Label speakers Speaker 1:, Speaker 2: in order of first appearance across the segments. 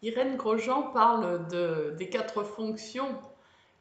Speaker 1: Irène Grosjean parle des quatre fonctions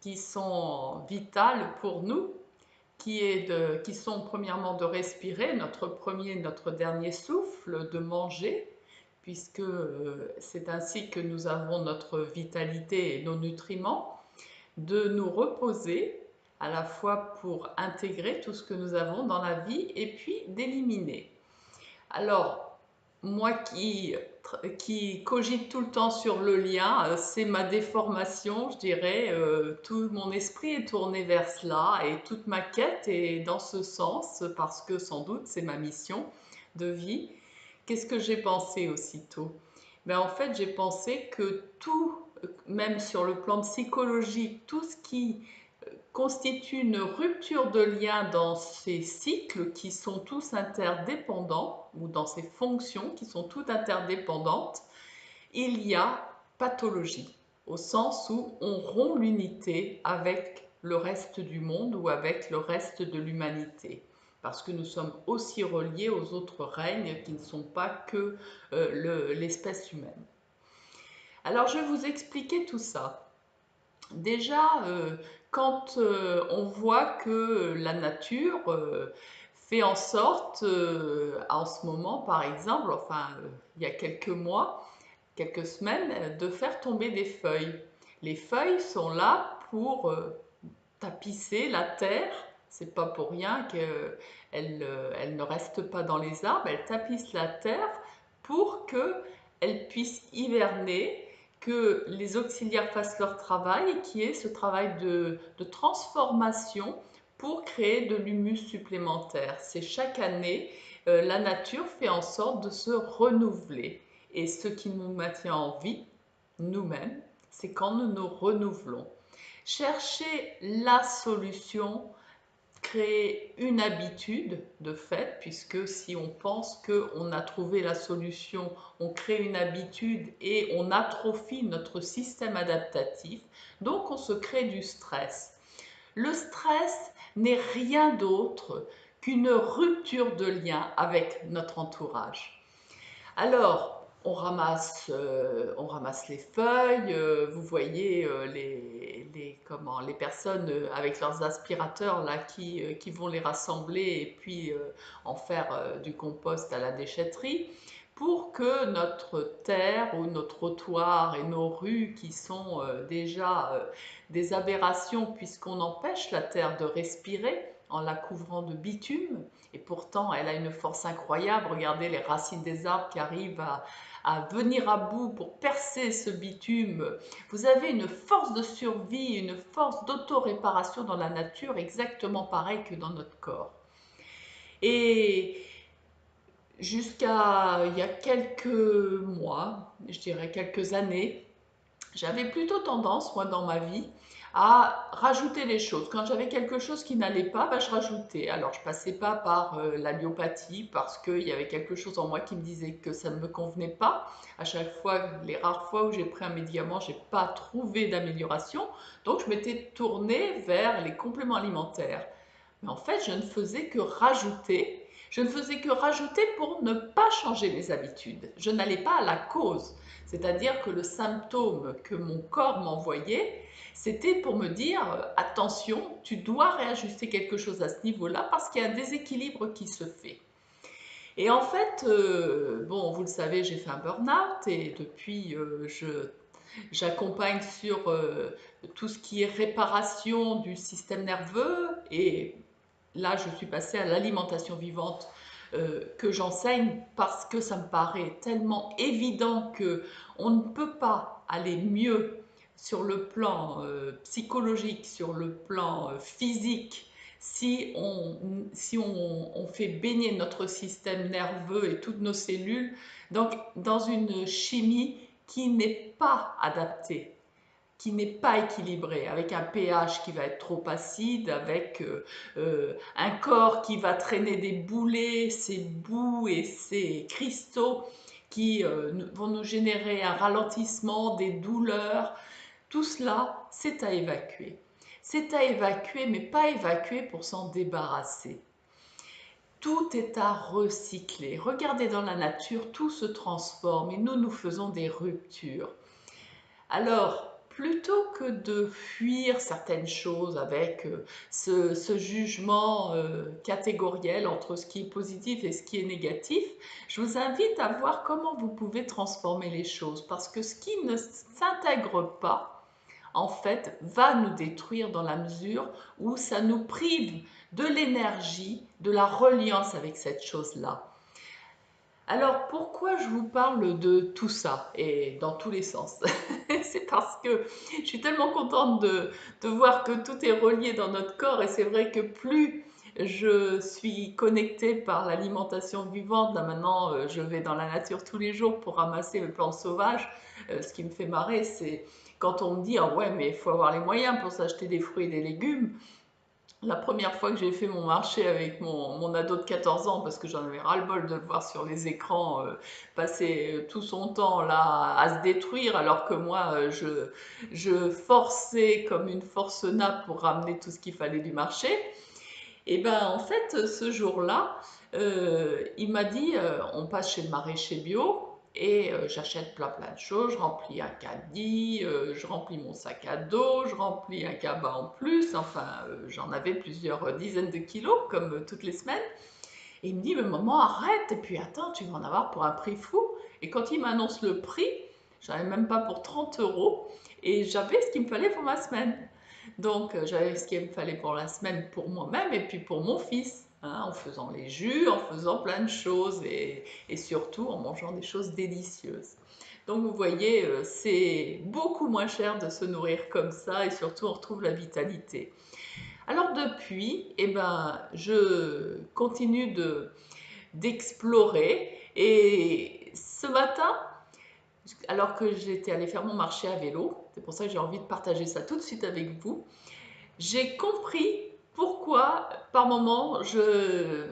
Speaker 1: qui sont vitales pour nous, qui sont premièrement de respirer, notre premier, notre dernier souffle, de manger, puisque c'est ainsi que nous avons notre vitalité et nos nutriments, de nous reposer, à la fois pour intégrer tout ce que nous avons dans la vie et puis d'éliminer. Alors, moi qui cogite tout le temps sur le lien, c'est ma déformation, je dirais. Tout mon esprit est tourné vers cela et toute ma quête est dans ce sens parce que sans doute c'est ma mission de vie. Qu'est-ce que j'ai pensé aussitôt? Ben, en fait, j'ai pensé que tout, même sur le plan psychologique, tout ce qui constitue une rupture de lien dans ces cycles qui sont tous interdépendants, ou dans ces fonctions qui sont toutes interdépendantes, il y a pathologie, au sens où on rompt l'unité avec le reste du monde ou avec le reste de l'humanité. Parce que nous sommes aussi reliés aux autres règnes qui ne sont pas que l'espèce humaine. Alors je vais vous expliquer tout ça. Déjà, quand on voit que la nature fait en sorte, en ce moment par exemple, enfin il y a quelques mois, quelques semaines, de faire tomber des feuilles. Les feuilles sont là pour tapisser la terre. C'est pas pour rien qu'elles ne restent pas dans les arbres. Elles tapissent la terre pour qu'elles puissent hiverner, que les auxiliaires fassent leur travail et qu'il y ait ce travail de transformation pour créer de l'humus supplémentaire. C'est chaque année, la nature fait en sorte de se renouveler. Et ce qui nous maintient en vie, nous-mêmes, c'est quand nous nous renouvelons. Chercher la solution, créer une habitude de fait, puisque si on pense qu'on a trouvé la solution, on crée une habitude et on atrophie notre système adaptatif, donc on se crée du stress. Le stress n'est rien d'autre qu'une rupture de lien avec notre entourage. Alors, on ramasse les feuilles, vous voyez les personnes avec leurs aspirateurs là, qui vont les rassembler et puis en faire du compost à la déchetterie pour que notre terre ou nos trottoirs et nos rues qui sont déjà des aberrations puisqu'on empêche la terre de respirer en la couvrant de bitume, et pourtant elle a une force incroyable. Regardez les racines des arbres qui arrivent à venir à bout pour percer ce bitume. Vous avez une force de survie, une force d'auto-réparation dans la nature exactement pareil que dans notre corps. Et jusqu'à il y a quelques mois, je dirais quelques années, j'avais plutôt tendance, moi, dans ma vie, à rajouter les choses. Quand j'avais quelque chose qui n'allait pas, bah, je rajoutais. Alors, je passais pas par l'allopathie parce qu'il y avait quelque chose en moi qui me disait que ça ne me convenait pas. À chaque fois, les rares fois où j'ai pris un médicament, j'ai pas trouvé d'amélioration. Donc, je m'étais tournée vers les compléments alimentaires. Mais en fait, je ne faisais que rajouter. Je ne faisais que rajouter pour ne pas changer mes habitudes. Je n'allais pas à la cause. C'est-à-dire que le symptôme que mon corps m'envoyait, c'était pour me dire attention, tu dois réajuster quelque chose à ce niveau-là parce qu'il y a un déséquilibre qui se fait. Et en fait, bon, vous le savez, j'ai fait un burn-out et depuis, j'accompagne sur tout ce qui est réparation du système nerveux et là, je suis passée à l'alimentation vivante que j'enseigne parce que ça me paraît tellement évident que on ne peut pas aller mieux sur le plan psychologique, sur le plan physique, si on fait baigner notre système nerveux et toutes nos cellules donc, dans une chimie qui n'est pas adaptée, qui n'est pas équilibré, avec un pH qui va être trop acide, avec un corps qui va traîner des boulets, ses boues et ses cristaux qui vont nous générer un ralentissement, des douleurs. Tout cela, c'est à évacuer. C'est à évacuer, mais pas évacuer pour s'en débarrasser. Tout est à recycler. Regardez dans la nature, tout se transforme et nous faisons des ruptures. Alors, plutôt que de fuir certaines choses avec ce jugement catégoriel entre ce qui est positif et ce qui est négatif, je vous invite à voir comment vous pouvez transformer les choses. Parce que ce qui ne s'intègre pas, en fait, va nous détruire dans la mesure où ça nous prive de l'énergie, de la reliance avec cette chose-là. Alors, pourquoi je vous parle de tout ça et dans tous les sens? C'est parce que je suis tellement contente de voir que tout est relié dans notre corps et c'est vrai que plus je suis connectée par l'alimentation vivante, là maintenant je vais dans la nature tous les jours pour ramasser mes plantes sauvages. Ce qui me fait marrer, c'est quand on me dit ah ouais, mais il faut avoir les moyens pour s'acheter des fruits et des légumes. La première fois que j'ai fait mon marché avec mon ado de 14 ans, parce que j'en avais ras-le-bol de le voir sur les écrans passer tout son temps là à se détruire, alors que moi je forçais comme une forcenape pour ramener tout ce qu'il fallait du marché. Et ben en fait, ce jour-là, il m'a dit on passe chez le maraîcher bio et j'achète plein de choses, je remplis un caddie, je remplis mon sac à dos, je remplis un cabas en plus, enfin j'en avais plusieurs dizaines de kilos comme toutes les semaines. Et il me dit mais maman arrête et puis attends tu vas en avoir pour un prix fou. Et quand il m'annonce le prix, j'en avais même pas pour 30 euros et j'avais ce qu'il me fallait pour ma semaine. Donc, j'avais ce qu'il me fallait pour la semaine pour moi-même et puis pour mon fils, hein, en faisant les jus, en faisant plein de choses et surtout en mangeant des choses délicieuses. Donc, vous voyez, c'est beaucoup moins cher de se nourrir comme ça et surtout on retrouve la vitalité. Alors depuis, eh ben, je continue d'explorer et ce matin, alors que j'étais allée faire mon marché à vélo, c'est pour ça que j'ai envie de partager ça tout de suite avec vous, j'ai compris pourquoi, par moment, j'ai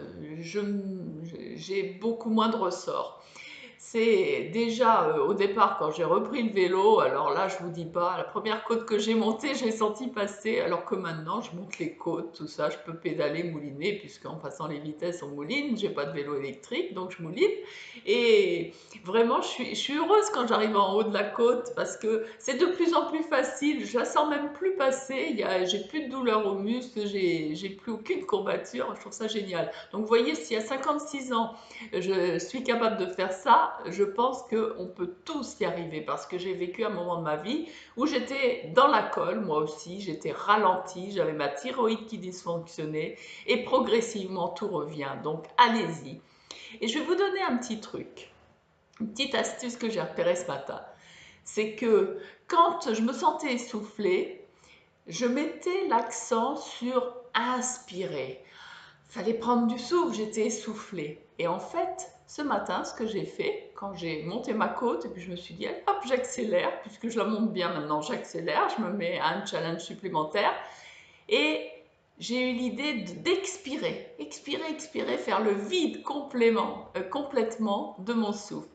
Speaker 1: beaucoup moins de ressorts. C'est déjà au départ quand j'ai repris le vélo, alors là je vous dis pas, la première côte que j'ai montée, j'ai senti passer, alors que maintenant je monte les côtes, tout ça, je peux pédaler, mouliner, puisqu'en passant les vitesses on mouline, j'ai pas de vélo électrique donc je mouline. Et vraiment je suis heureuse quand j'arrive en haut de la côte parce que c'est de plus en plus facile, je la sens même plus passer, j'ai plus de douleur aux muscles, j'ai plus aucune courbature, je trouve ça génial. Donc vous voyez, si à 56 ans je suis capable de faire ça, je pense qu'on peut tous y arriver parce que j'ai vécu un moment de ma vie où j'étais dans la colle, moi aussi, j'étais ralentie, j'avais ma thyroïde qui dysfonctionnait et progressivement tout revient. Donc allez-y. Et je vais vous donner un petit truc, une petite astuce que j'ai repérée ce matin. C'est que quand je me sentais essoufflée, je mettais l'accent sur inspirer. Fallait prendre du souffle, j'étais essoufflée. Et en fait, ce matin, ce que j'ai fait, quand j'ai monté ma côte, et puis je me suis dit, allez, hop, j'accélère, puisque je la monte bien maintenant, j'accélère, je me mets à un challenge supplémentaire. Et j'ai eu l'idée d'expirer, expirer, expirer, faire le vide complètement de mon souffle.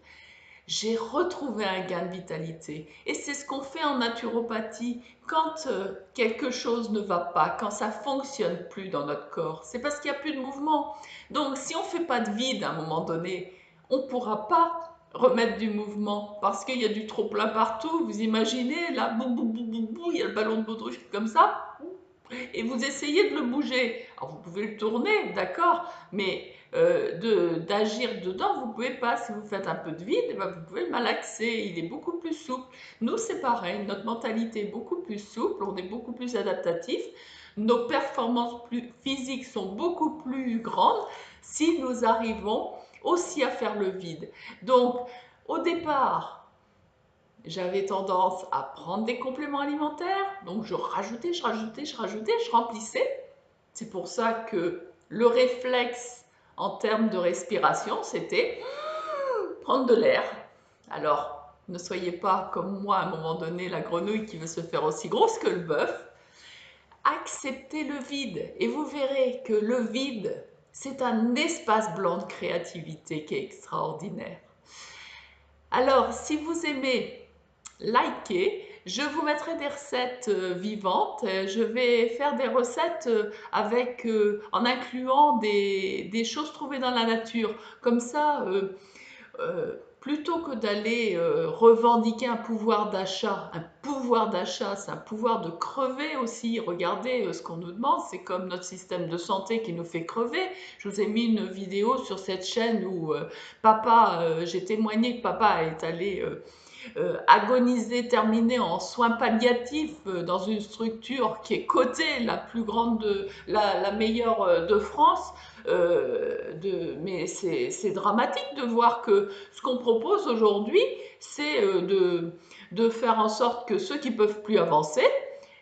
Speaker 1: J'ai retrouvé un gain de vitalité. Et c'est ce qu'on fait en naturopathie quand quelque chose ne va pas, quand ça fonctionne plus dans notre corps. C'est parce qu'il n'y a plus de mouvement. Donc si on ne fait pas de vide à un moment donné, on ne pourra pas remettre du mouvement parce qu'il y a du trop plein partout. Vous imaginez, là, bou, bou, bou, bou, bou, il y a le ballon de baudruche comme ça, et vous essayez de le bouger. Alors vous pouvez le tourner, d'accord, mais d'agir dedans, vous ne pouvez pas. Si vous faites un peu de vide, ben vous pouvez le malaxer, il est beaucoup plus souple. Nous, c'est pareil, notre mentalité est beaucoup plus souple, on est beaucoup plus adaptatif, nos performances physiques sont beaucoup plus grandes si nous arrivons aussi à faire le vide. Donc, au départ, j'avais tendance à prendre des compléments alimentaires, donc je rajoutais, je remplissais. C'est pour ça que le réflexe en termes de respiration, c'était prendre de l'air. Alors, ne soyez pas comme moi à un moment donné, la grenouille qui veut se faire aussi grosse que le bœuf. Acceptez le vide et vous verrez que le vide, c'est un espace blanc de créativité qui est extraordinaire. Alors, si vous aimez, likez, Je vous mettrai des recettes vivantes. Je vais faire des recettes en incluant des choses trouvées dans la nature. Comme ça, plutôt que d'aller revendiquer un pouvoir d'achat, c'est un pouvoir de crever aussi. Regardez ce qu'on nous demande, c'est comme notre système de santé qui nous fait crever. Je vous ai mis une vidéo sur cette chaîne où j'ai témoigné que papa est allé agoniser, terminer en soins palliatifs dans une structure qui est cotée, la plus grande, la meilleure de France. Mais c'est dramatique de voir que ce qu'on propose aujourd'hui, c'est de faire en sorte que ceux qui peuvent plus avancer,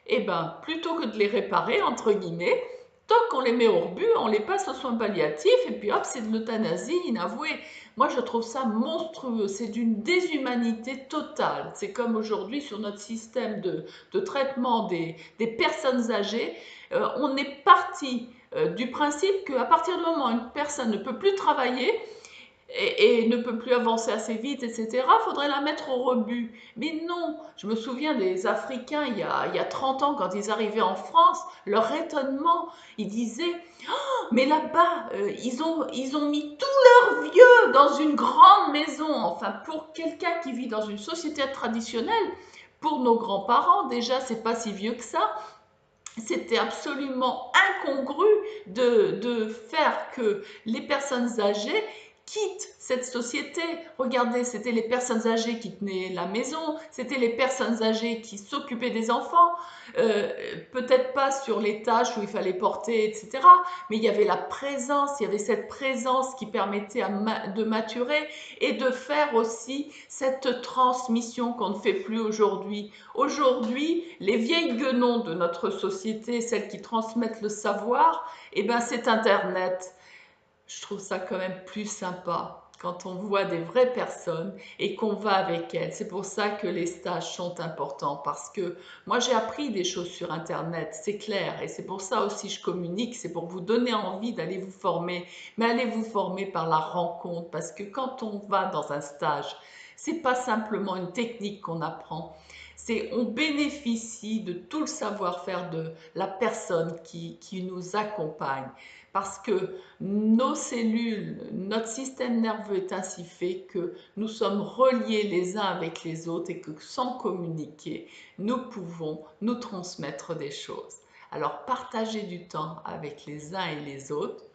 Speaker 1: eh ben, plutôt que de les réparer, entre guillemets, tant qu'on les met au rebut, on les passe aux soins palliatifs et puis hop, c'est de l'euthanasie inavouée. Moi, je trouve ça monstrueux. C'est d'une déshumanité totale. C'est comme aujourd'hui sur notre système de traitement des personnes âgées. On est parti du principe qu'à partir du moment où une personne ne peut plus travailler, et ne peut plus avancer assez vite, etc., il faudrait la mettre au rebut. Mais non, je me souviens des Africains il y a 30 ans, quand ils arrivaient en France, leur étonnement, ils disaient mais là-bas, ils ont mis tous leurs vieux dans une grande maison. Enfin, pour quelqu'un qui vit dans une société traditionnelle, pour nos grands-parents, déjà, c'est pas si vieux que ça. C'était absolument incongru de faire que les personnes âgées quittent cette société. Regardez, c'était les personnes âgées qui tenaient la maison, c'était les personnes âgées qui s'occupaient des enfants, peut-être pas sur les tâches où il fallait porter, etc. Mais il y avait la présence, il y avait cette présence qui permettait de maturer et de faire aussi cette transmission qu'on ne fait plus aujourd'hui. Aujourd'hui, les vieilles guenons de notre société, celles qui transmettent le savoir, eh ben c'est Internet. Je trouve ça quand même plus sympa quand on voit des vraies personnes et qu'on va avec elles. C'est pour ça que les stages sont importants parce que moi j'ai appris des choses sur Internet, c'est clair, et c'est pour ça aussi je communique, c'est pour vous donner envie d'aller vous former, mais allez vous former par la rencontre parce que quand on va dans un stage, c'est pas simplement une technique qu'on apprend, c'est on bénéficie de tout le savoir-faire de la personne qui nous accompagne parce que nos cellules, notre système nerveux est ainsi fait que nous sommes reliés les uns avec les autres et que sans communiquer, nous pouvons nous transmettre des choses. Alors partagez du temps avec les uns et les autres.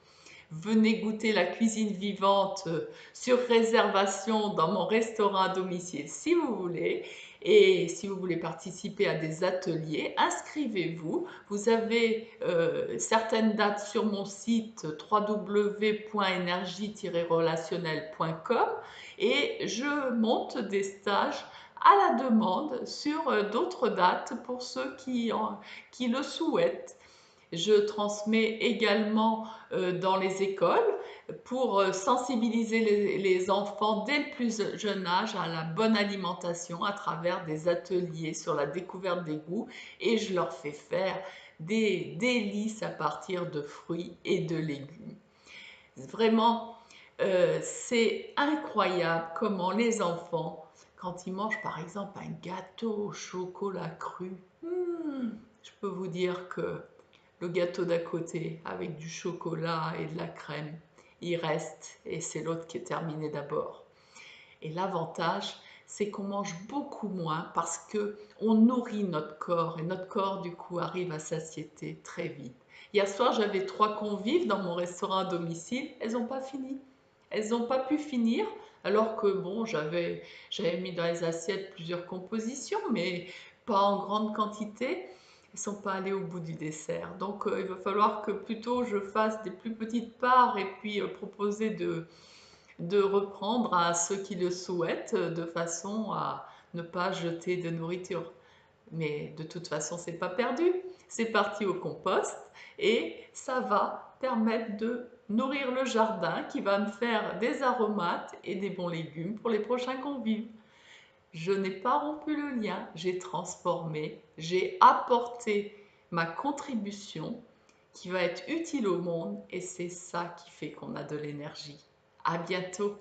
Speaker 1: Venez goûter la cuisine vivante sur réservation dans mon restaurant à domicile si vous voulez. Et si vous voulez participer à des ateliers, inscrivez-vous. Vous avez certaines dates sur mon site www.energie-relationnel.com et je monte des stages à la demande sur d'autres dates pour ceux qui le souhaitent. Je transmets également dans les écoles pour sensibiliser les enfants dès le plus jeune âge à la bonne alimentation à travers des ateliers sur la découverte des goûts et je leur fais faire des délices à partir de fruits et de légumes. Vraiment, c'est incroyable comment les enfants, quand ils mangent par exemple un gâteau au chocolat cru, je peux vous dire que le gâteau d'à côté avec du chocolat et de la crème, il reste et c'est l'autre qui est terminé d'abord. Et l'avantage, c'est qu'on mange beaucoup moins parce que on nourrit notre corps et notre corps du coup arrive à satiété très vite. Hier soir, j'avais 3 convives dans mon restaurant à domicile, elles n'ont pas fini. Elles n'ont pas pu finir alors que bon, j'avais mis dans les assiettes plusieurs compositions, mais pas en grande quantité. Ils sont pas allés au bout du dessert. Donc il va falloir que plutôt je fasse des plus petites parts et puis proposer de reprendre à ceux qui le souhaitent de façon à ne pas jeter de nourriture. Mais de toute façon, c'est pas perdu. C'est parti au compost et ça va permettre de nourrir le jardin qui va me faire des aromates et des bons légumes pour les prochains convives. Je n'ai pas rompu le lien, j'ai transformé, j'ai apporté ma contribution qui va être utile au monde et c'est ça qui fait qu'on a de l'énergie. À bientôt!